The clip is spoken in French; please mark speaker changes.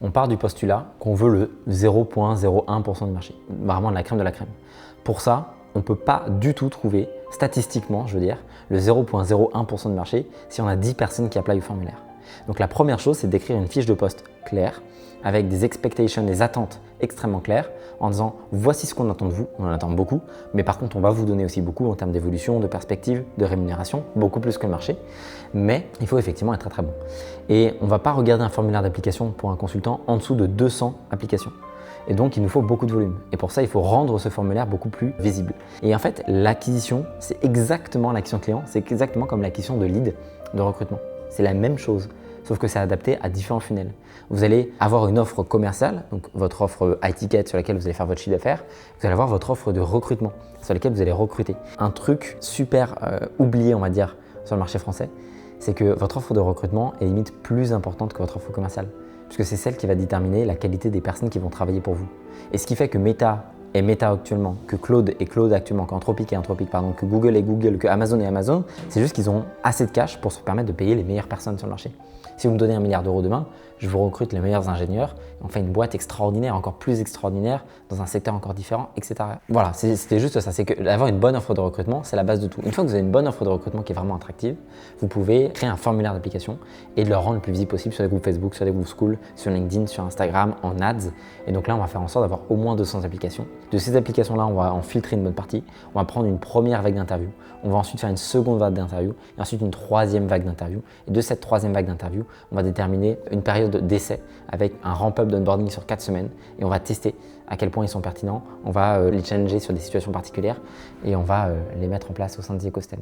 Speaker 1: On part du postulat qu'on veut le 0,01% du marché, vraiment de la crème de la crème. Pour ça, on ne peut pas du tout trouver, statistiquement, je veux dire, le 0,01% du marché si on a 10 personnes qui appellent au formulaire. Donc la première chose, c'est d'écrire une fiche de poste claire, avec des expectations, des attentes extrêmement claires, en disant voici ce qu'on attend de vous, on en attend beaucoup, mais par contre on va vous donner aussi beaucoup en termes d'évolution, de perspective, de rémunération, beaucoup plus que le marché, mais il faut effectivement être très très bon. Et on ne va pas regarder un formulaire d'application pour un consultant en dessous de 200 applications. Et donc, il nous faut beaucoup de volume. Et pour ça, il faut rendre ce formulaire beaucoup plus visible. Et en fait, l'acquisition, c'est exactement l'acquisition client, c'est exactement comme l'acquisition de lead de recrutement. C'est la même chose, sauf que c'est adapté à différents funnels. Vous allez avoir une offre commerciale, donc votre offre high ticket sur laquelle vous allez faire votre chiffre d'affaires. Vous allez avoir votre offre de recrutement sur laquelle vous allez recruter. Un truc super oublié, on va dire, sur le marché français, c'est que votre offre de recrutement est limite plus importante que votre offre commerciale, puisque c'est celle qui va déterminer la qualité des personnes qui vont travailler pour vous. Et ce qui fait que Meta est Meta actuellement, que Claude est Claude actuellement, qu'Anthropic est Anthropic, pardon, que Google est Google, que Amazon est Amazon, c'est juste qu'ils ont assez de cash pour se permettre de payer les meilleures personnes sur le marché. Si vous me donnez 1 milliard d'euros demain, je vous recrute les meilleurs ingénieurs, on fait une boîte extraordinaire, encore plus extraordinaire, dans un secteur encore différent, etc. Voilà, c'était juste ça, c'est que d'avoir une bonne offre de recrutement, c'est la base de tout. Une fois que vous avez une bonne offre de recrutement qui est vraiment attractive, vous pouvez créer un formulaire d'application et de le rendre le plus visible possible sur des groupes Facebook, sur des groupes School, sur LinkedIn, sur Instagram, en ads. Et donc là, on va faire en sorte d'avoir au moins 200 applications. De ces applications-là, on va en filtrer une bonne partie, on va prendre une première vague d'interviews, on va ensuite faire une seconde vague d'interviews et ensuite une troisième vague d'interviews. Et de cette troisième vague d'interviews, on va déterminer une période d'essai avec un ramp-up d'onboarding sur 4 semaines et on va tester à quel point ils sont pertinents, on va les challenger sur des situations particulières et on va les mettre en place au sein de The Ecosystem.